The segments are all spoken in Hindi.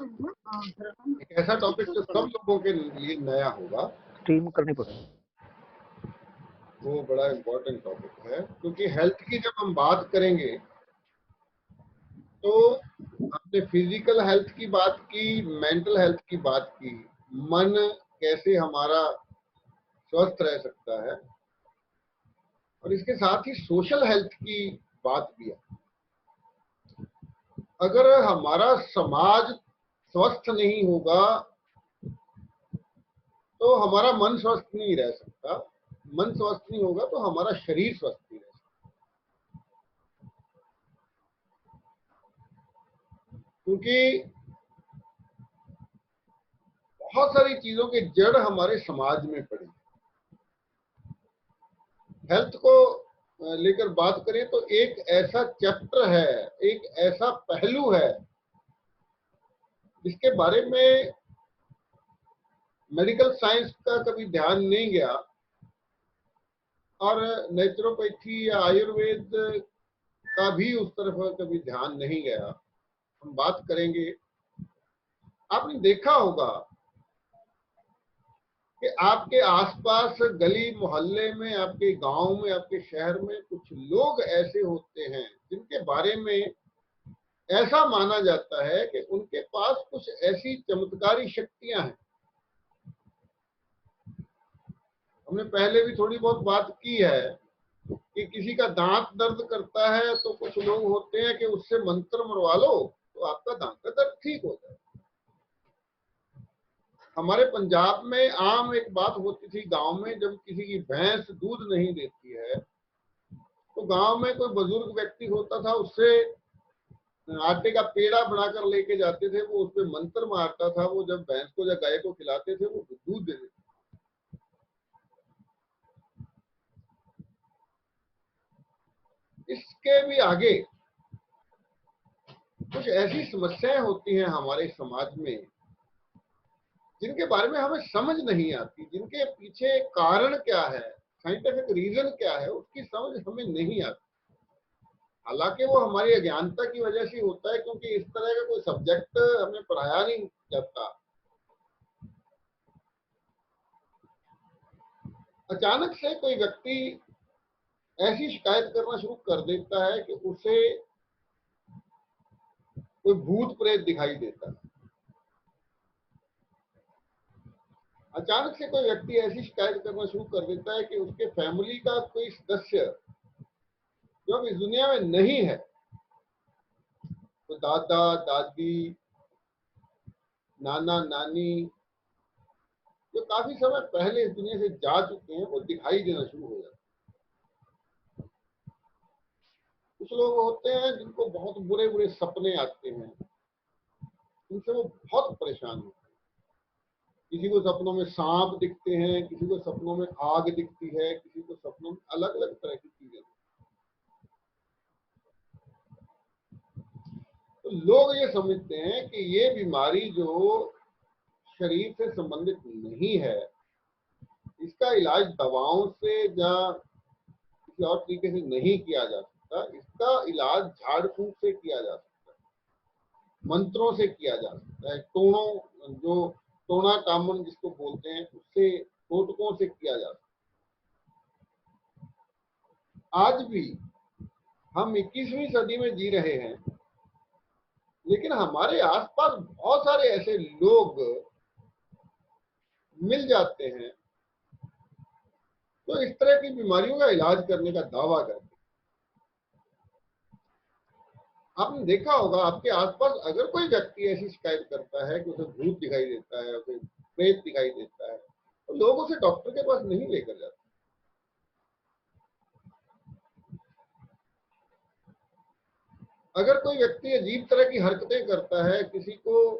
एक ऐसा टॉपिक जो सब लोगों के लिए नया होगा, स्ट्रीम करनी पड़ेगी। वो बड़ा इम्पोर्टेंट टॉपिक है, क्योंकि हेल्थ की जब हम बात करेंगे तो आपने फिजिकल हेल्थ की बात की, मेंटल हेल्थ की बात की, मन कैसे हमारा स्वस्थ रह सकता है, और इसके साथ ही सोशल हेल्थ की बात भी है। अगर हमारा समाज स्वस्थ नहीं होगा तो हमारा मन स्वस्थ नहीं रह सकता, मन स्वस्थ नहीं होगा तो हमारा शरीर स्वस्थ नहीं रह सकता, क्योंकि बहुत सारी चीजों के जड़ हमारे समाज में पड़ी। हेल्थ को लेकर बात करें तो एक ऐसा चैप्टर है, एक ऐसा पहलू है जिसके बारे में मेडिकल साइंस का कभी ध्यान नहीं गया, और नेचुरोपैथी या आयुर्वेद का भी उस तरफ कभी ध्यान नहीं गया। हम बात करेंगे, आपने देखा होगा कि आपके आसपास गली मोहल्ले में, आपके गांव में, आपके शहर में कुछ लोग ऐसे होते हैं जिनके बारे में ऐसा माना जाता है कि उनके पास कुछ ऐसी चमत्कारी शक्तियां हैं। हमने पहले भी थोड़ी बहुत बात की है कि किसी का दांत दर्द करता है तो कुछ लोग होते हैं कि उससे मंत्र मरवा लो तो आपका दांत का दर्द ठीक हो जाए। हमारे पंजाब में आम एक बात होती थी गांव में, जब किसी की भैंस दूध नहीं देती है तो गांव में कोई बुजुर्ग व्यक्ति होता था, उससे आटे का पेड़ा बनाकर लेके जाते थे, वो उस पर मंत्र मारता था, वो जब भैंस को या गाय को खिलाते थे वो दूध दे देते। इसके भी आगे कुछ ऐसी समस्याएं होती हैं हमारे समाज में जिनके बारे में हमें समझ नहीं आती, जिनके पीछे कारण क्या है, साइंटिफिक रीजन क्या है, उसकी समझ हमें नहीं आती। हालांकि वो हमारी अज्ञानता की वजह से होता है, क्योंकि इस तरह का कोई सब्जेक्ट हमें पढ़ाया नहीं जाता। अचानक से कोई व्यक्ति ऐसी शिकायत करना शुरू कर देता है कि उसे कोई भूत प्रेत दिखाई देता है। अचानक से कोई व्यक्ति ऐसी शिकायत करना शुरू कर देता है कि उसके फैमिली का कोई सदस्य जो अब इस दुनिया में नहीं है, तो दादा दादी, नाना नानी, जो काफी समय पहले इस दुनिया से जा चुके हैं, वो दिखाई देना शुरू हो जाता है। कुछ लोग होते हैं जिनको बहुत बुरे बुरे सपने आते हैं, उनसे वो बहुत परेशान होते हैं। किसी को सपनों में सांप दिखते हैं, किसी को सपनों में आग दिखती है, किसी को सपनों में अलग अलग तरह की चीजें। तो लोग ये समझते हैं कि ये बीमारी जो शरीर से संबंधित नहीं है, इसका इलाज दवाओं से या किसी और तरीके से नहीं किया जा सकता, इसका इलाज झाड़ फूंक से किया जा सकता है, मंत्रों से किया जा सकता है, टोनों, जो टोना टामन जिसको बोलते हैं, उससे, टोटकों से किया जा सकता है। आज भी हम 21वीं सदी में जी रहे हैं, लेकिन हमारे आसपास बहुत सारे ऐसे लोग मिल जाते हैं तो इस तरह की बीमारियों का इलाज करने का दावा करते हैं। आपने देखा होगा आपके आसपास अगर कोई व्यक्ति ऐसी शिकायत करता है कि उसे भूत दिखाई देता है, उसे प्रेत दिखाई देता है, तो लोग उसे डॉक्टर के पास नहीं लेकर जाते। अगर कोई व्यक्ति अजीब तरह की हरकतें करता है, किसी को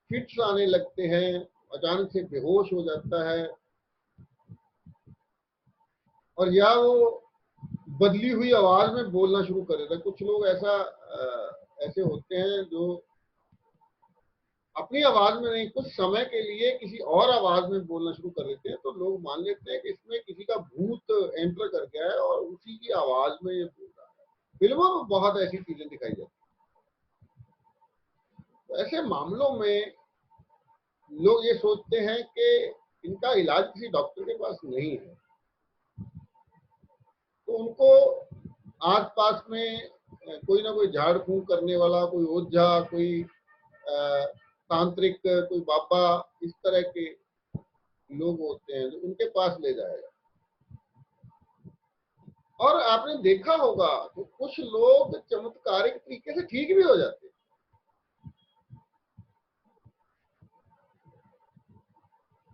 फिट्स आने लगते हैं, अचानक से बेहोश हो जाता है, और या वो बदली हुई आवाज में बोलना शुरू कर देता है। कुछ लोग ऐसे होते हैं जो अपनी आवाज में नहीं, कुछ समय के लिए किसी और आवाज में बोलना शुरू कर देते हैं, तो लोग मान लेते हैं कि इसमें किसी का भूत एंटर कर गया है और उसी की आवाज में ये बोल रहा है। फिल्मों में बहुत ऐसी चीजें दिखाई जाती हैं। तो ऐसे मामलों में लोग ये सोचते हैं कि इनका इलाज किसी डॉक्टर के पास नहीं है, तो उनको आसपास में कोई ना कोई झाड़ फूंक करने वाला, कोई ओझा, कोई तांत्रिक, कोई बाबा, इस तरह के लोग होते हैं जो उनके पास ले जाएगा। और आपने देखा होगा तो कुछ लोग चमत्कारिक तरीके से ठीक भी हो जाते हैं।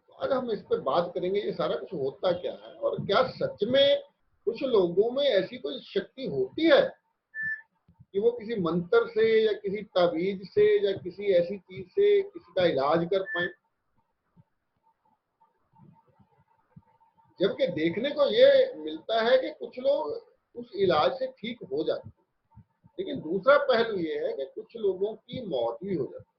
तो आज हम इस पर बात करेंगे, ये सारा कुछ होता क्या है और क्या सच में कुछ लोगों में ऐसी कोई शक्ति होती है कि वो किसी मंत्र से या किसी ताबीज से या किसी ऐसी चीज से किसी का इलाज कर पाए। जबकि देखने को ये मिलता है कि कुछ लोग उस इलाज से ठीक हो जाते हैं, लेकिन दूसरा पहलू ये है कि कुछ लोगों की मौत भी हो जाती है।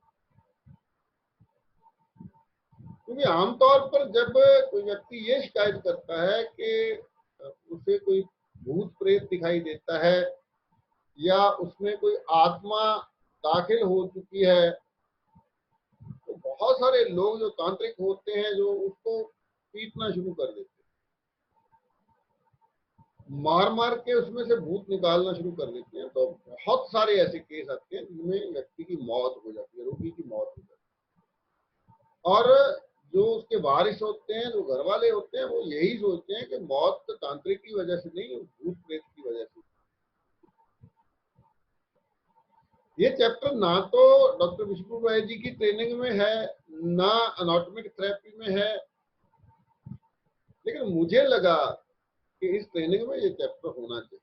क्योंकि आमतौर पर जब कोई व्यक्ति ये शिकायत करता है कि उसे कोई भूत प्रेत दिखाई देता है या उसमें कोई आत्मा दाखिल हो चुकी है, तो बहुत सारे लोग जो तांत्रिक होते हैं जो उसको पीटना शुरू कर देते हैं, मार मार के उसमें से भूत निकालना शुरू कर देते हैं। तो बहुत सारे ऐसे केस आते हैं जिनमें व्यक्ति की मौत हो जाती है, रोगी की मौत हो जाती है। और जो उसके वारिस होते हैं, जो घर वाले होते हैं, वो यही सोचते हैं कि मौत तो तांत्रिक की वजह से नहीं, भूत प्रेत की वजह से। ये चैप्टर ना तो डॉक्टर विष्णु भाई जी की ट्रेनिंग में है, ना एनाटॉमिक थेरेपी में है, लेकिन मुझे लगा कि इस ट्रेनिंग में ये चैप्टर होना चाहिए,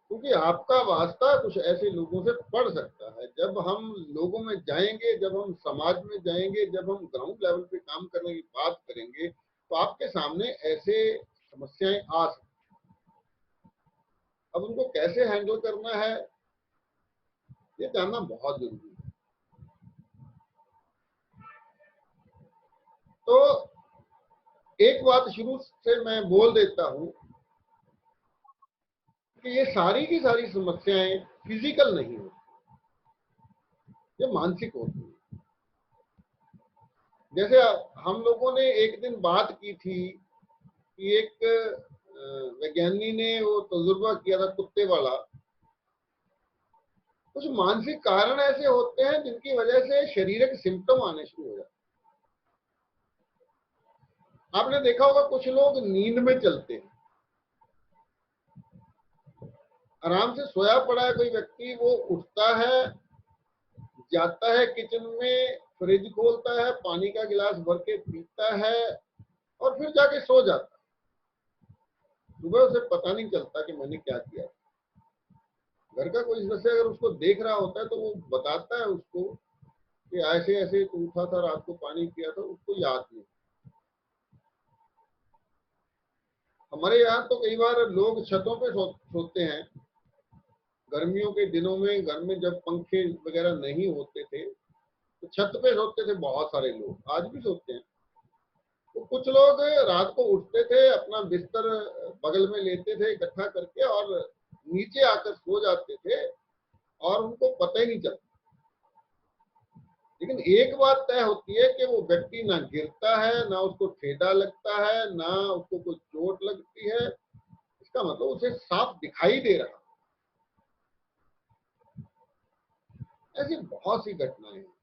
क्योंकि आपका वास्ता कुछ ऐसे लोगों से पड़ सकता है। जब हम लोगों में जाएंगे, जब हम समाज में जाएंगे, जब हम ग्राउंड लेवल पे काम करने की बात करेंगे, तो आपके सामने ऐसे समस्याएं आ सकती। अब उनको कैसे हैंडल करना है ये जानना बहुत जरूरी है। तो एक बात शुरू से मैं बोल देता हूं कि ये सारी की सारी समस्याएं फिजिकल नहीं होती, ये मानसिक होती है। जैसे हम लोगों ने एक दिन बात की थी कि एक वैज्ञानिक ने वो तजुर्बा किया था कुत्ते वाला। कुछ मानसिक कारण ऐसे होते हैं जिनकी वजह से शारीरिक सिम्टम आने शुरू हो जाते हैं। आपने देखा होगा कुछ लोग नींद में चलते हैं, आराम से सोया पड़ा है कोई व्यक्ति, वो उठता है, जाता है किचन में, फ्रिज खोलता है, पानी का गिलास भर के पीता है और फिर जाके सो जाता है। सुबह उसे पता नहीं चलता कि मैंने क्या किया। घर का कोई सदस्य अगर उसको देख रहा होता है तो वो बताता है उसको कि ऐसे ऐसे तू उठा था, रात को पानी पिया था, उसको याद नहीं। हमारे यहाँ तो कई बार लोग छतों पे सोते हैं। गर्मियों के दिनों में घर में जब पंखे वगैरह नहीं होते थे तो छत पे सोते थे बहुत सारे लोग, आज भी सोते हैं। तो कुछ लोग रात को उठते थे, अपना बिस्तर बगल में लेते थे इकट्ठा करके और नीचे आकर सो जाते थे और उनको पता ही नहीं चलता। लेकिन एक बात तय होती है कि वो व्यक्ति ना गिरता है, ना उसको ठेडा लगता है, ना उसको कोई चोट लगती है। इसका मतलब उसे साफ दिखाई दे रहा। ऐसी बहुत सी घटनाएं हैं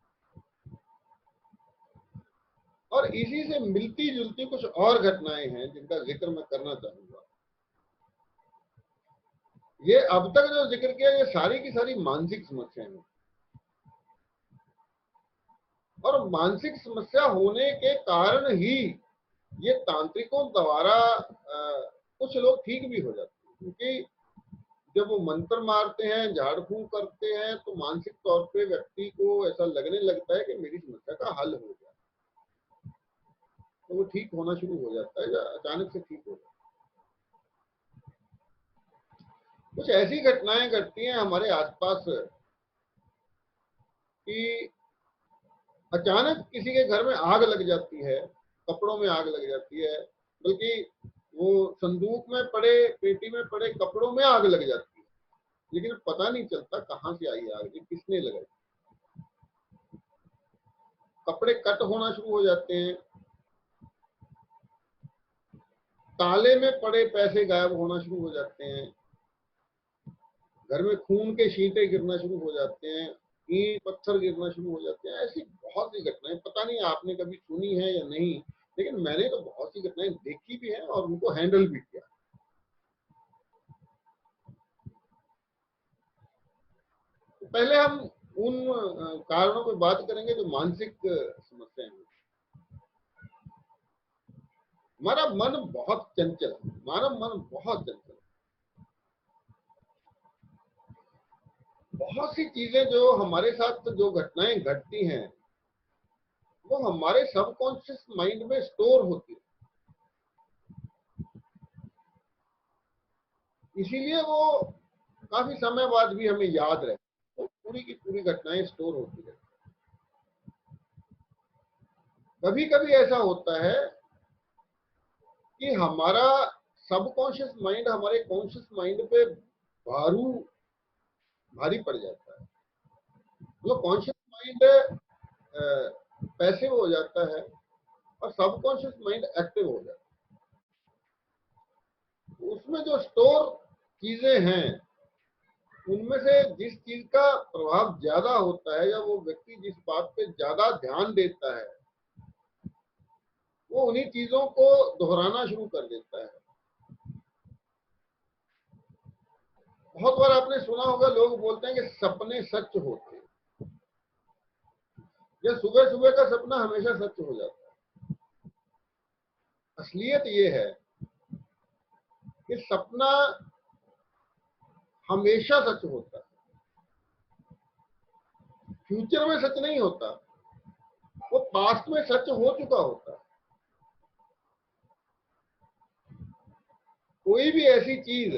और इसी से मिलती जुलती कुछ और घटनाएं हैं जिनका जिक्र मैं करना चाहूंगा। ये अब तक जो जिक्र किया ये सारी की सारी मानसिक समस्याएं हैं। और मानसिक समस्या होने के कारण ही ये तांत्रिकों द्वारा कुछ लोग ठीक भी हो जाते हैं, क्योंकि जब वो मंत्र मारते हैं, झाड़ फूंक करते हैं, तो मानसिक तौर पे व्यक्ति को ऐसा लगने लगता है कि मेरी समस्या का हल हो गया, तो वो ठीक होना शुरू हो जाता है या अचानक से ठीक हो जाता है। कुछ ऐसी घटनाएं घटती हैं हमारे आसपास कि अचानक किसी के घर में आग लग जाती है, कपड़ों में आग लग जाती है, बल्कि वो संदूक में पड़े, पेटी में पड़े कपड़ों में आग लग जाती है, लेकिन पता नहीं चलता कहाँ से आई आग, किसने लगाई। कपड़े कट होना शुरू हो जाते हैं, ताले में पड़े पैसे गायब होना शुरू हो जाते हैं, घर में खून के छींटे गिरना शुरू हो जाते हैं, ईंट पत्थर गिरना शुरू हो जाते हैं। ऐसी बहुत सी घटनाएं, पता नहीं आपने कभी सुनी है या नहीं, लेकिन मैंने तो बहुत सी घटनाएं देखी भी है और उनको हैंडल भी किया। तो पहले हम उन कारणों पर बात करेंगे जो मानसिक समस्याएं हैं। हमारा मन बहुत चंचल है, मानव मन बहुत चंचल है। बहुत सी चीजें जो हमारे साथ जो घटनाएं घटती हैं वो हमारे सबकॉन्शियस माइंड में स्टोर होती है, इसीलिए वो काफी समय बाद भी हमें याद रहती है। तो पूरी की पूरी घटनाएं स्टोर होती है। कभी कभी ऐसा होता है कि हमारा सबकॉन्शियस माइंड हमारे कॉन्शियस माइंड पे भारी पड़ जाता है। मतलब कॉन्शियस माइंड पैसिव हो जाता है और सबकॉन्शियस माइंड एक्टिव हो जाता है। उसमें जो स्टोर चीजें हैं उनमें से जिस चीज का प्रभाव ज्यादा होता है या वो व्यक्ति जिस बात पे ज्यादा ध्यान देता है वो उन्हीं चीजों को दोहराना शुरू कर देता है। बहुत बार आपने सुना होगा लोग बोलते हैं कि सपने सच होते हैं, या सुबह सुबह का सपना हमेशा सच हो जाता है। असलियत ये है कि सपना हमेशा सच होता है, फ्यूचर में सच नहीं होता, वो पास्ट में सच हो चुका होता है। कोई भी ऐसी चीज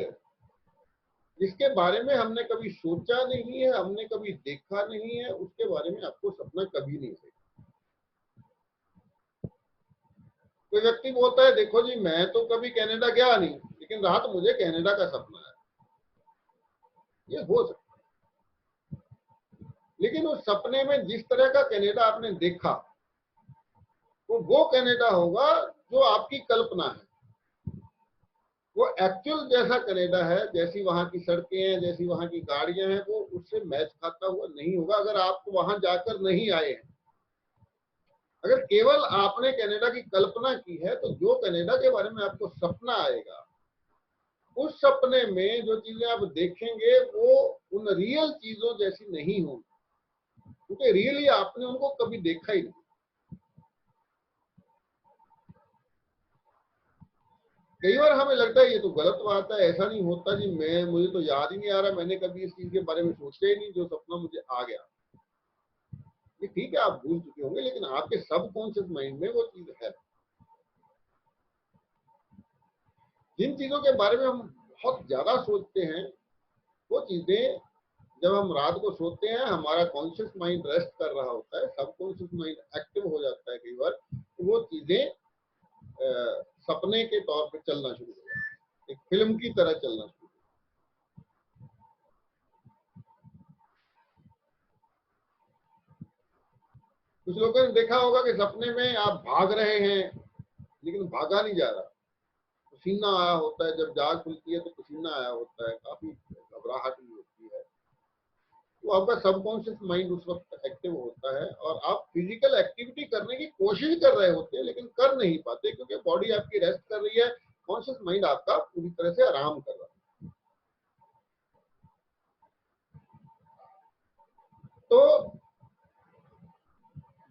जिसके बारे में हमने कभी सोचा नहीं है, हमने कभी देखा नहीं है, उसके बारे में आपको सपना कभी नहीं है। कोई व्यक्ति बोलता है देखो जी मैं तो कभी कनाडा गया नहीं, लेकिन रात मुझे कनाडा का सपना है, ये हो सकता है। लेकिन उस सपने में जिस तरह का कनाडा आपने देखा वो कनाडा होगा जो आपकी कल्पना है। वो एक्चुअल जैसा कनाडा है, जैसी वहां की सड़कें हैं, जैसी वहां की गाड़ियां हैं, वो उससे मैच खाता हुआ नहीं होगा अगर आप वहां जाकर नहीं आए हैं। अगर केवल आपने कनाडा की कल्पना की है तो जो कनाडा के बारे में आपको सपना आएगा उस सपने में जो चीजें आप देखेंगे वो उन रियल चीजों जैसी नहीं होंगी, क्योंकि रियली आपने उनको कभी देखा ही नहीं। कई बार हमें लगता है ये तो गलत बात है, ऐसा नहीं होता जी, मुझे तो याद ही नहीं आ रहा, मैंने कभी इस चीज के बारे में सोचा ही नहीं, जो सपना मुझे आ गया। ये ठीक है, आप भूल चुके होंगे, लेकिन आपके सबकॉन्शियस माइंड में वो चीज है। जिन चीजों के बारे में हम बहुत ज्यादा सोचते हैं वो चीजें जब हम रात को सोते हैं हमारा कॉन्शियस माइंड रेस्ट कर रहा होता है, सबकॉन्शियस माइंड एक्टिव हो जाता है। कई बार तो वो चीजें सपने के तौर पे चलना शुरू हो जाती है, एक फिल्म की तरह चलना शुरू। कुछ लोगों ने देखा होगा कि सपने में आप भाग रहे हैं लेकिन भागा नहीं जा रहा, पसीना आया होता है, जब जाग खुलती है तो पसीना आया होता है, काफी घबराहट भी होती है। तो आपका सबकॉन्शियस माइंड उस वक्त एक्टिव होता है और आप फिजिकल एक्टिविटी करने की कोशिश कर रहे होते हैं लेकिन कर नहीं पाते, क्योंकि बॉडी आपकी रेस्ट कर रही है, कॉन्शियस माइंड आपका पूरी तरह से आराम कर रहा है। तो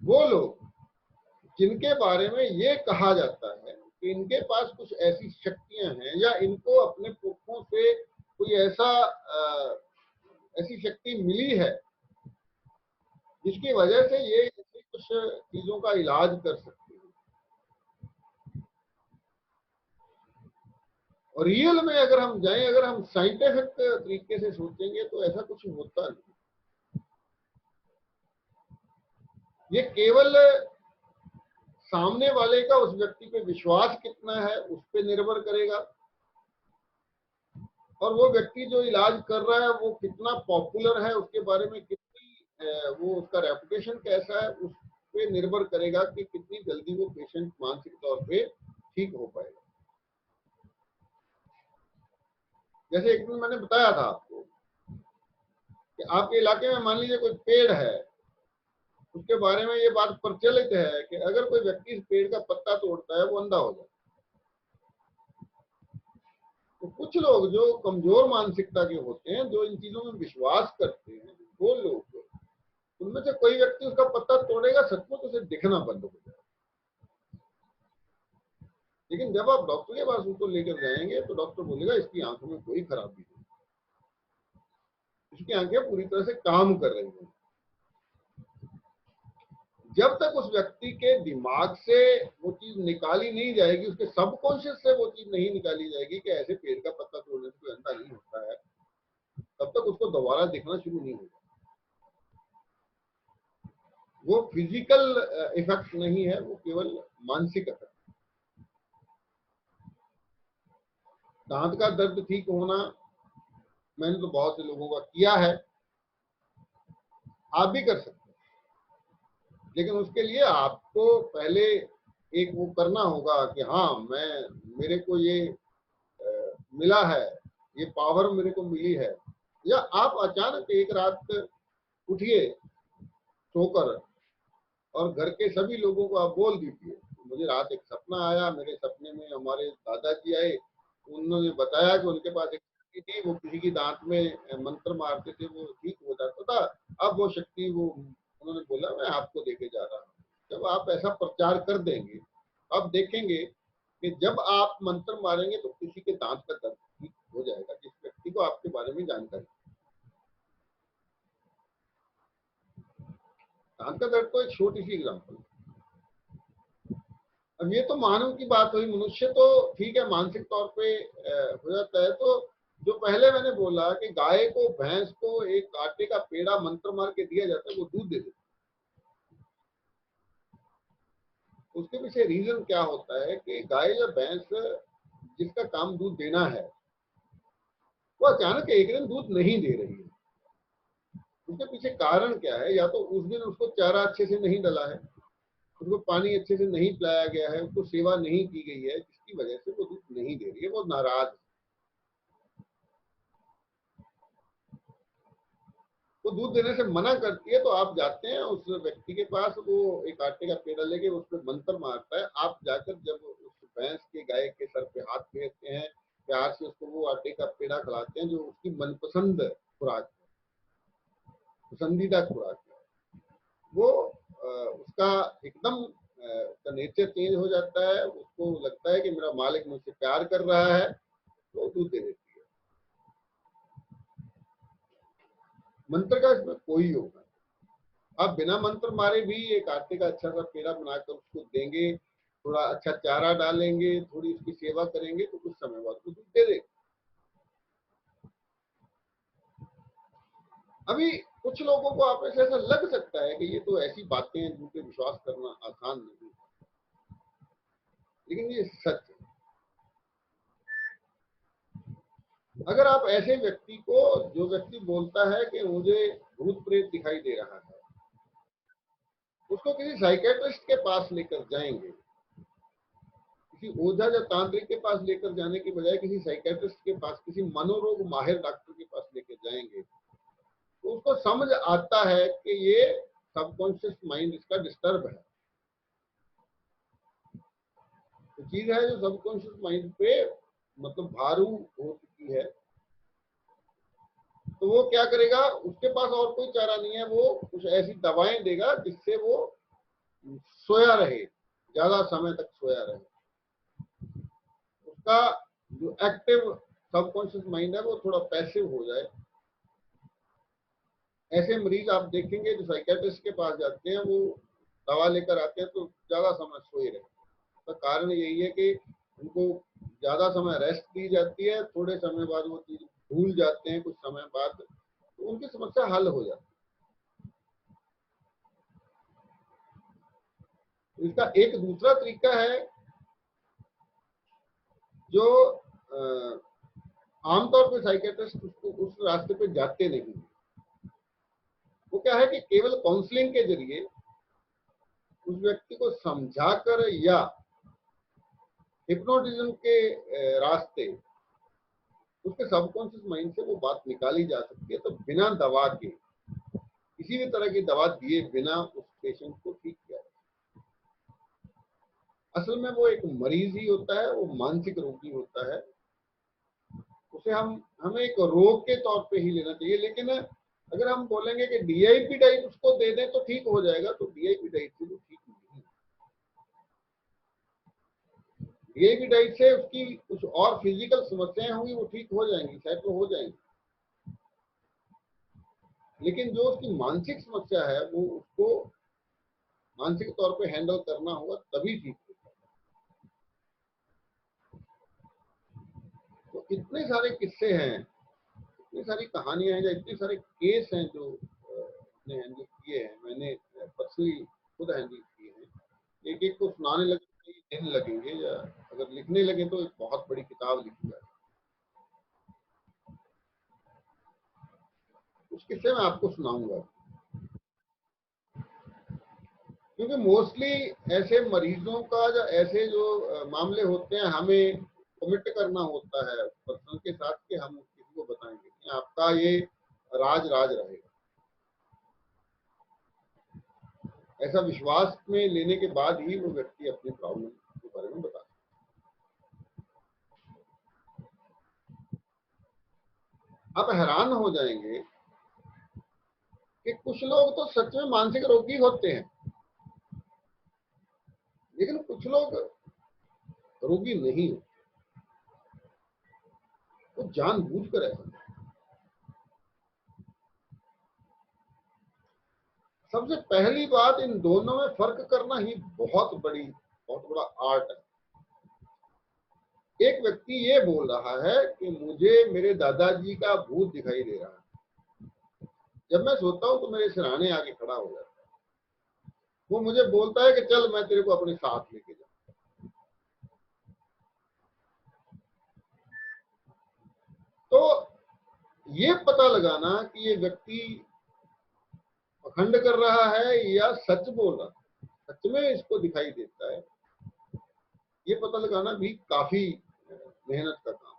वो लोग जिनके बारे में ये कहा जाता है कि इनके पास कुछ ऐसी शक्तियां हैं या इनको अपने पुरखों से कोई ऐसी शक्ति मिली है जिसकी वजह से ये कुछ चीजों का इलाज कर सकते हैं, और रियल में अगर हम जाएं, अगर हम साइंटिफिक तरीके से सोचेंगे तो ऐसा कुछ होता नहीं। ये केवल सामने वाले का उस व्यक्ति पे विश्वास कितना है उस पर निर्भर करेगा, और वो व्यक्ति जो इलाज कर रहा है वो कितना पॉपुलर है, उसके बारे में कितनी वो उसका रेपुटेशन कैसा है, पे निर्भर करेगा कि कितनी जल्दी वो पेशेंट मानसिक तौर पे ठीक हो पाएगा। जैसे एक दिन मैंने बताया था आपको कि आपके इलाके में मान लीजिए कोई पेड़ है, उसके बारे में ये बात प्रचलित है कि अगर कोई व्यक्ति इस पेड़ का पत्ता तोड़ता है वो अंधा हो जाए। तो कुछ लोग जो कमजोर मानसिकता के होते हैं, जो इन चीजों में विश्वास करते हैं, वो लोग, उनमें से कोई व्यक्ति उसका पत्ता तोड़ेगा, सचमुच उसे दिखना बंद हो जाएगा। लेकिन जब आप डॉक्टर के पास उसको लेकर जाएंगे तो डॉक्टर बोलेगा इसकी आंखों में कोई खराबी नहीं, उसकी आंखें पूरी तरह से काम कर रही हैं। जब तक उस व्यक्ति के दिमाग से वो चीज निकाली नहीं जाएगी, उसके सबकॉन्शियस से वो चीज नहीं निकाली जाएगी कि ऐसे पेड़ का पत्ता तोड़ने से कोई अंधा नहीं होता है, तब तक उसको दोबारा दिखना शुरू नहीं होगा। वो फिजिकल इफेक्ट नहीं है, वो केवल मानसिक इफेक्ट। दांत का दर्द ठीक होना मैंने तो बहुत से लोगों का किया है, आप भी कर सकते हैं, लेकिन उसके लिए आपको पहले एक वो करना होगा कि हाँ मेरे को ये मिला है, ये पावर मेरे को मिली है। या आप अचानक एक रात उठिए सोकर और घर के सभी लोगों को आप बोल दीजिए मुझे रात एक सपना आया, मेरे सपने में हमारे दादाजी आए, उन्होंने बताया कि उनके पास एक शक्ति थी, वो किसी की दांत में मंत्र मारते थे, वो ठीक हो जाता था। अब वो शक्ति वो उन्होंने बोला मैं आपको देके जा रहा हूँ। जब आप ऐसा प्रचार कर देंगे, आप देखेंगे कि जब आप मंत्र मारेंगे तो किसी के दांत का दर्द ठीक हो जाएगा, जिस व्यक्ति को आपके बारे में जानकारी। दांत का दर्द तो एक छोटी सी एग्जाम्पल। अब ये तो मानव की बात हुई, मनुष्य तो ठीक है मानसिक तौर पे हो जाता है। तो जो पहले मैंने बोला कि गाय को भैंस को एक आटे का पेड़ा मंत्र मार के दिया जाता है, वो दूध दे देती है। उसके पीछे रीजन क्या होता है कि गाय या भैंस जिसका काम दूध देना है, वो अचानक एक दिन दूध नहीं दे रही है। उसके पीछे कारण क्या है? या तो उस दिन उसको चारा अच्छे से नहीं डला है, उसको पानी अच्छे से नहीं पिलाया गया है, उसको सेवा नहीं की गई है, जिसकी वजह से वो दूध नहीं दे रही है, वो नाराज है। वो दूध देने से मना करती है, तो आप जाते हैं उस व्यक्ति के पास, वो एक आटे का पेड़ा लेके उस पर मंत्र मारता है। आप जाकर जब उस भैंस के गाय के सर पे हाथ फेरते हैं, प्यार से उसको वो आटे का पेड़ा खिलाते हैं जो उसकी मनपसंद खुराक है, पसंदीदा खुराक है, वो उसका एकदम उसका नेचर चेंज हो जाता है। उसको लगता है कि मेरा मालिक मुझसे प्यार कर रहा है, तो दूध दे देती है। मंत्र का इसमें कोई योग नहीं। आप बिना मंत्र मारे भी एक आटे का अच्छा सा पेड़ा बनाकर उसको देंगे, थोड़ा अच्छा चारा डालेंगे, थोड़ी उसकी सेवा करेंगे, तो कुछ समय बाद वो दूध दे देगा। अभी कुछ लोगों को आप ऐसा लग सकता है कि ये तो ऐसी बातें हैं जिन पे विश्वास करना आसान नहीं, लेकिन ये सच है। अगर आप ऐसे व्यक्ति को, जो व्यक्ति बोलता है कि मुझे भूत प्रेत दिखाई दे रहा है, उसको किसी साइकेट्रिस्ट के पास लेकर जाएंगे, किसी ओझा या तांत्रिक के पास लेकर जाने की बजाय किसी साइकेट्रिस्ट के पास, किसी मनोरोग माहिर डॉक्टर के पास लेकर जाएंगे, तो उसको समझ आता है कि ये सबकॉन्शियस माइंड इसका डिस्टर्ब है। तो चीज है जो सबकॉन्शियस माइंड पे मतलब भारू हो चुकी है। तो वो क्या करेगा, उसके पास और कोई चारा नहीं है, वो कुछ ऐसी दवाएं देगा जिससे वो सोया रहे, ज्यादा समय तक सोया रहे। उसका जो एक्टिव सबकॉन्शियस माइंड है वो थोड़ा पैसिव हो जाए। ऐसे मरीज आप देखेंगे जो साइकेट्रिस्ट के पास जाते हैं, वो दवा लेकर आते हैं तो ज्यादा समय सोए रहते हैं। तो कारण यही है कि उनको ज्यादा समय रेस्ट दी जाती है, थोड़े समय बाद वो चीज भूल जाते हैं, कुछ समय बाद तो उनकी समस्या हल हो जाती है। तो इसका एक दूसरा तरीका है जो आमतौर पर साइकेट्रिस्ट उसको उस रास्ते पे जाते नहीं। वो क्या है कि केवल काउंसलिंग के जरिए उस व्यक्ति को समझाकर या हिप्नोटिज्म के रास्ते उसके सबकॉन्शियस माइंड से वो बात निकाली जा सकती है। तो बिना दवा के, किसी भी तरह की दवा दिए बिना उस पेशेंट को ठीक किया। असल में वो एक मरीज ही होता है, वो मानसिक रोगी होता है। उसे हमें एक रोग के तौर पे ही लेना चाहिए। लेकिन अगर हम बोलेंगे कि डीआईपी डाइट उसको दे दें तो ठीक हो जाएगा, तो डीआईपी डाइट से वो ठीक नहीं। डीआईपी डाइट से उसकी कुछ और फिजिकल समस्याएं होंगी, वो ठीक हो जाएंगी, सेटल हो जाएंगी। लेकिन जो उसकी मानसिक समस्या है वो उसको मानसिक तौर पे हैंडल करना होगा, तभी ठीक होगा। तो इतने सारे किस्से हैं, इतनी सारी कहानियां हैं, या इतने सारे केस हैं जो हमने हैंडल किए हैं। मैंने पर्सनली खुद हैंडल किए हैं। एक एक को सुनाने लगे कई दिन लगेंगे, या अगर लिखने लगे तो एक बहुत बड़ी किताब लिखी जाए। उस किस्से में आपको सुनाऊंगा, क्योंकि मोस्टली ऐसे मरीजों का या ऐसे जो मामले होते हैं, हमें कमिट करना होता है पर्सन के साथ कि हम किसी को बताएंगे कि आपका ये राज राज रहेगा। ऐसा विश्वास में लेने के बाद ही वो व्यक्ति अपनी प्रॉब्लम के बारे में बता। आप हैरान हो जाएंगे कि कुछ लोग तो सच में मानसिक रोगी होते हैं, लेकिन कुछ लोग रोगी नहीं होते, वो जानबूझकर ऐसा। सबसे पहली बात, इन दोनों में फर्क करना ही बहुत बड़ा आर्ट है। एक व्यक्ति ये बोल रहा है कि मुझे मेरे दादाजी का भूत दिखाई दे रहा है। जब मैं सोता हूं तो मेरे सिरहाने आगे खड़ा हो जाता है। वो मुझे बोलता है कि चल मैं तेरे को अपने साथ लेके जाऊं। तो ये पता लगाना कि ये व्यक्ति पखंड कर रहा है या सच बोल रहा है, सच में इसको दिखाई देता है, ये पता लगाना भी काफी मेहनत का काम।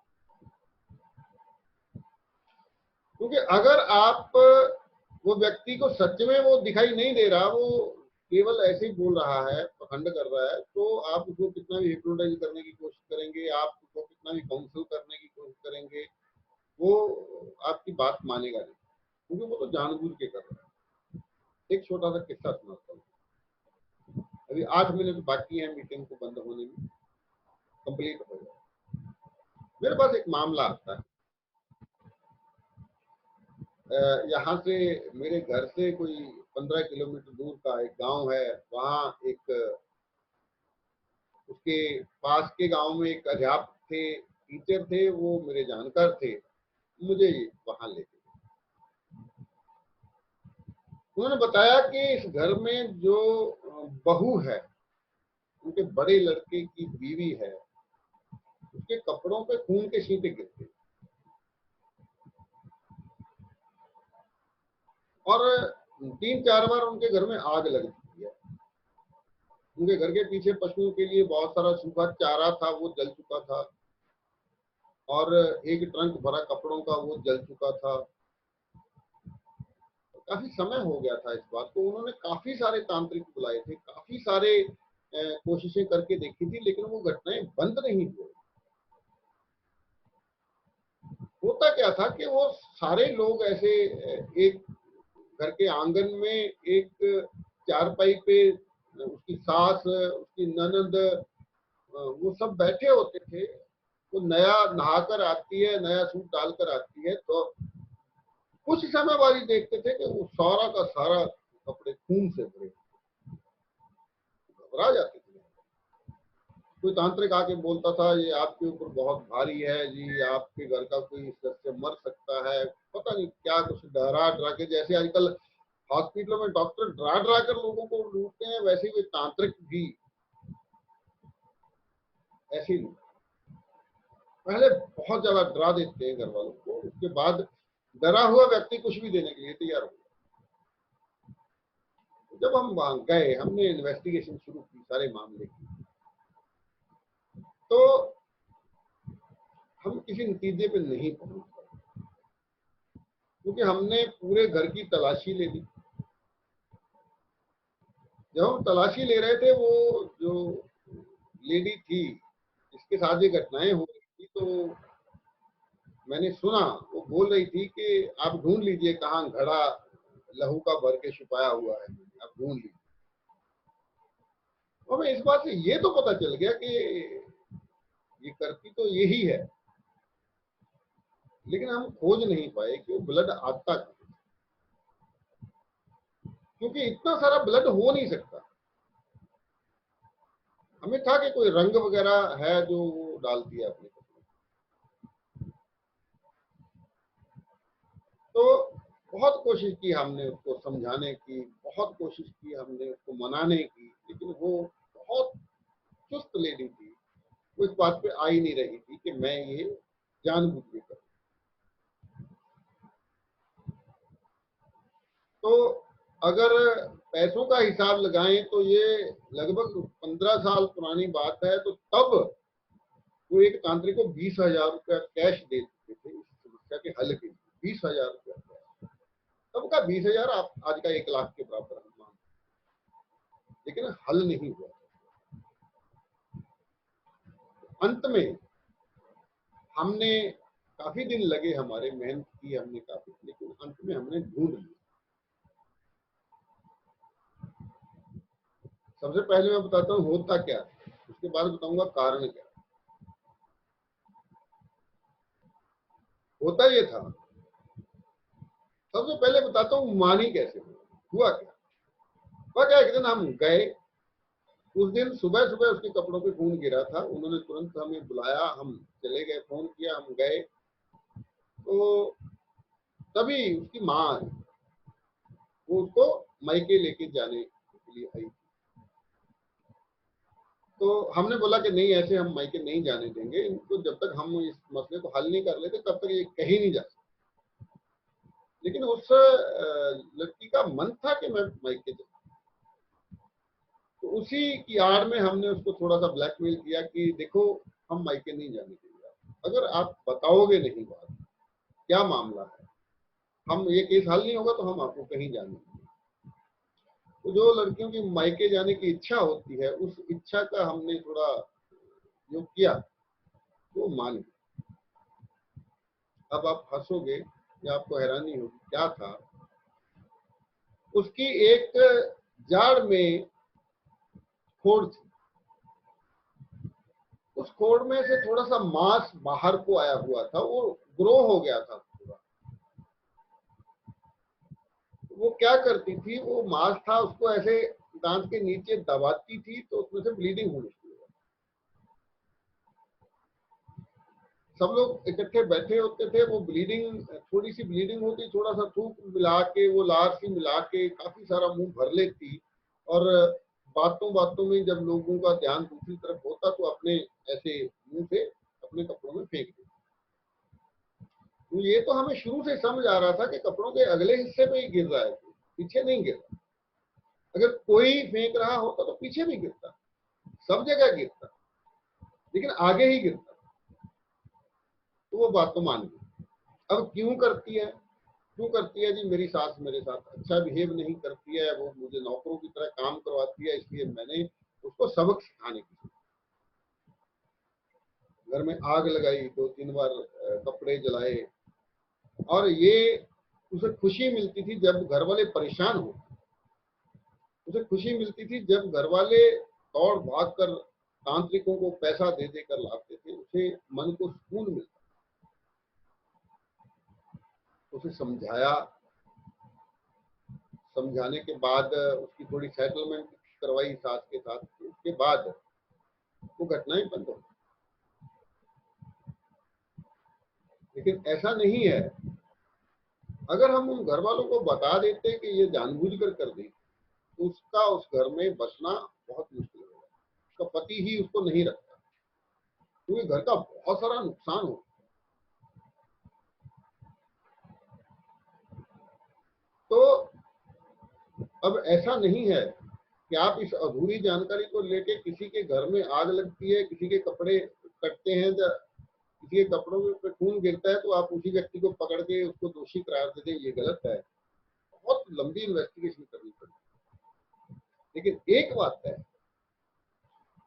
क्योंकि अगर आप वो व्यक्ति को सच में वो दिखाई नहीं दे रहा, वो केवल ऐसे ही बोल रहा है, पखंड कर रहा है, तो आप उसको कितना भी हिप्नोटाइज करने की कोशिश करेंगे, आप उसको कितना भी काउंसिल करने की कोशिश करेंगे, वो आपकी बात मानेगा नहीं, क्योंकि वो तो जानबूझ के कर रहा है। एक छोटा सा किस्सा सुनाता हूँ। अभी 8 मिनट बाकी है मीटिंग को बंद होने में, कंप्लीट हो जाए। मेरे पास एक मामला आता है। यहाँ से, मेरे घर से कोई 15 किलोमीटर दूर का एक गांव है। वहाँ एक, उसके पास के गांव में एक अध्यापक थे, टीचर थे, वो मेरे जानकार थे। मुझे वहां ले गए। उन्होंने बताया कि इस घर में जो बहू है, उनके बड़े लड़के की बीवी है, उसके कपड़ों पे खून के छींटे गिरते, और 3-4 बार उनके घर में आग लग चुकी है। उनके घर के पीछे पशुओं के लिए बहुत सारा सूखा चारा था, वो जल चुका था, और एक ट्रंक भरा कपड़ों का वो जल चुका था। काफी समय हो गया था इस बात को। उन्होंने काफी सारे तांत्रिक बुलाए थे, काफी सारे कोशिशें करके देखी थी, लेकिन वो घटनाएं बंद नहीं हुई। होता क्या था कि वो सारे लोग ऐसे एक घर के आंगन में एक चारपाई पे उसकी सास, उसकी ननद, वो सब बैठे होते थे। वो नया नहाकर आती है, नया सूट डालकर आती है, तो कुछ समय बाद ही देखते थे कि वो सारा का सारा कपड़े खून से भरे। घबरा जाते थे। कोई तांत्रिक आके बोलता था ये आपके ऊपर बहुत भारी है जी, आपके घर का कोई सदस्य मर सकता है, पता नहीं क्या कुछ डरा डरा के। जैसे आजकल हॉस्पिटलों में डॉक्टर डरा डरा कर लोगों को लूटते हैं, वैसे ही तांत्रिक भी ऐसे ही पहले बहुत ज्यादा डरा देते हैं घर वालों को, उसके बाद डरा हुआ व्यक्ति कुछ भी देने के लिए तैयार हो। जब हम वहां गए, हमने इन्वेस्टिगेशन शुरू की सारे मामले की, तो हम किसी नतीजे पे नहीं पहुंच पाए, क्योंकि हमने पूरे घर की तलाशी ले ली। जब हम तलाशी ले रहे थे, वो जो लेडी थी जिसके साथ ये घटनाएं हो रही थी, तो मैंने सुना वो बोल रही थी कि आप ढूंढ लीजिए कहाँ घड़ा लहू का भर के छुपाया हुआ है, आप ढूंढ लीजिए। और मैं इस बात से ये तो पता चल गया कि ये करती तो यही है, लेकिन हम खोज नहीं पाए कि वो ब्लड आता कहाँ, क्योंकि इतना सारा ब्लड हो नहीं सकता। हमें था कि कोई रंग वगैरह है जो वो डालती है अपने कपड़े। तो बहुत कोशिश की हमने उसको समझाने की, बहुत कोशिश की हमने उसको मनाने की, लेकिन वो बहुत चुस्त लेडी थी। वो इस बात पे आ ही नहीं रही थी कि मैं ये जानबूझ के करूं। तो अगर पैसों का हिसाब लगाएं तो ये लगभग 15 साल पुरानी बात है। तो तब वो एक तांत्रिक को 20,000 रुपया कैश दे चुके थे इस समस्या के हल के लिए। 20,000 रुपया, तब का 20,000 आप आज का 1 लाख के बराबर हम मान, लेकिन हल नहीं हुआ। अंत में हमने काफी दिन लगे, हमारे मेहनत की हमने काफी, लेकिन अंत में हमने ढूंढ लिया। सबसे पहले मैं बताता हूँ होता क्या, उसके बाद बताऊंगा कारण क्या। होता ये था, सबसे पहले बताता हूँ मानी कैसे हुआ क्या। हुआ क्या, एक दिन हम गए, उस दिन सुबह सुबह उसके कपड़ों पे खून गिरा था। उन्होंने तुरंत हमें बुलाया, हम चले गए, फोन किया, हम गए। तो तभी उसकी माँ आई, वो उसको मायके लेके जाने के लिए आई। तो हमने बोला कि नहीं, ऐसे हम मायके नहीं जाने देंगे इनको, जब तक हम इस मसले को हल नहीं कर लेते तब तक ये कहीं नहीं जा सकते। लेकिन उस लड़की का मन था कि मैं मायके जाऊं। तो उसी की आड़ में हमने उसको थोड़ा सा ब्लैकमेल किया कि देखो, हम मायके नहीं जाने देंगे, अगर आप बताओगे नहीं बात क्या मामला है, हम ये केस हल नहीं होगा तो हम आपको कहीं जाने देंगे। तो जो लड़कियों की मायके जाने की इच्छा होती है, उस इच्छा का हमने थोड़ा जो किया, वो मान गया। अब आप हंसोगे या आपको हैरानी होगी, क्या था, उसकी एक जाड़ में खोड़ थी। उस खोड़ में से थोड़ा सा मांस बाहर को आया हुआ था, वो ग्रो हो गया था पूरा। वो क्या करती थी, वो मांस था, उसको ऐसे दांत के नीचे दबाती थी तो उसमें से ब्लीडिंग होनी शुरू हो। सब लोग इकट्ठे बैठे होते थे, वो ब्लीडिंग, थोड़ी सी ब्लीडिंग होती, थोड़ा सा थूक मिला के, वो लार सी मिला के काफी सारा मुंह भर लेती। और बातों बातों में जब लोगों का ध्यान दूसरी तरफ होता तो अपने ऐसे मुंह से अपने कपड़ों में फेंक देती। तो ये तो हमें शुरू से समझ आ रहा था कि कपड़ों के अगले हिस्से पे ही गिर रहा है, पीछे नहीं गिर रहा। अगर कोई फेंक रहा होता तो पीछे भी गिरता, सब जगह गिरता, लेकिन आगे ही गिरता। तो वो बात तो मान गई। अब क्यों करती है, क्यों करती है जी, मेरी सास मेरे साथ अच्छा बिहेव नहीं करती है, वो मुझे नौकरों की तरह काम करवाती है, इसलिए मैंने उसको सबक सिखाने की, घर में आग लगाई, 2-3 बार कपड़े जलाए। और ये उसे खुशी मिलती थी जब घर वाले परेशान हो, उसे खुशी मिलती थी जब घर वाले दौड़ भाग कर तांत्रिकों को पैसा दे देकर लाते थे, उसे मन को सुकून मिलता। उसे समझाया, समझाने के बाद उसकी थोड़ी सेटलमेंट करवाई सास के साथ, उसके बाद वो घटनाएं बंद हो। लेकिन ऐसा नहीं है, अगर हम उन घर वालों को बता देते कि ये जानबूझकर कर दी, तो उसका उस घर में बसना बहुत मुश्किल होगा। उसका पति ही उसको नहीं रखता, क्योंकि घर का बहुत सारा नुकसान हो। तो अब ऐसा नहीं है कि आप इस अधूरी जानकारी को लेके किसी के घर में आग लगती है, किसी के कपड़े कटते हैं, किसी के कपड़ों पे खून गिरता है तो आप उसी व्यक्ति को पकड़ के उसको दोषी करार दे दें, ये गलत है। बहुत लंबी इन्वेस्टिगेशन करनी पड़ती। लेकिन एक बात है,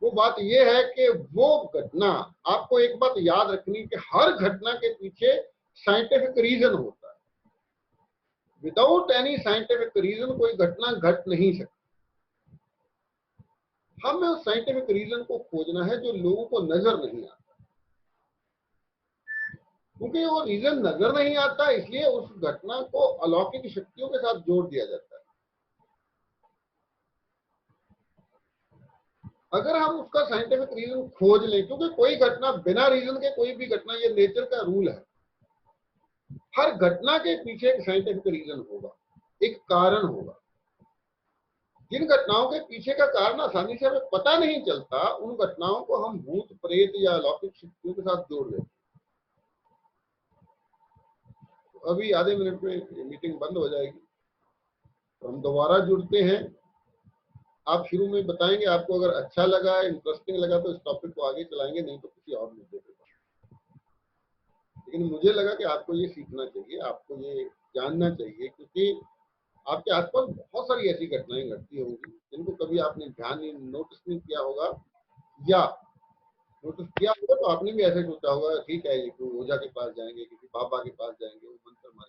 वो बात ये है कि वो घटना, आपको एक बात याद रखनी कि हर घटना के पीछे साइंटिफिक रीजन होता है। विदाउट एनी साइंटिफिक रीजन कोई घटना घट नहीं सकती। हमें उस साइंटिफिक रीजन को खोजना है जो लोगों को नजर नहीं आता, क्योंकि वो रीजन नजर नहीं आता, इसलिए उस घटना को अलौकिक शक्तियों के साथ जोड़ दिया जाता है। अगर हम उसका साइंटिफिक रीजन खोज लें, क्योंकि कोई घटना बिना रीजन के, कोई भी घटना, ये नेचर का रूल है, हर घटना के पीछे एक साइंटिफिक रीजन होगा, एक कारण होगा। जिन घटनाओं के पीछे का कारण आसानी से हमें पता नहीं चलता, उन घटनाओं को हम भूत प्रेत या अलौकिक शक्तियों के साथ जोड़ देते। तो अभी आधे मिनट में मीटिंग बंद हो जाएगी, तो हम दोबारा जुड़ते हैं। आप शुरू में बताएंगे, आपको अगर अच्छा लगा, इंटरेस्टिंग लगा तो इस टॉपिक को आगे चलाएंगे, नहीं तो किसी और मुद्दे पे। लेकिन मुझे लगा कि आपको ये सीखना चाहिए, आपको ये जानना चाहिए, क्योंकि आपके आसपास बहुत सारी ऐसी घटनाएं घटती होंगी जिनको कभी आपने ध्यान नहीं, नोटिस नहीं किया होगा, या नोटिस किया होगा तो आपने भी ऐसे सोचा होगा, ठीक है ये कोई ओझा के पास जाएंगे, किसी बाबा के पास जाएंगे, वो मंत्र मारेंगे।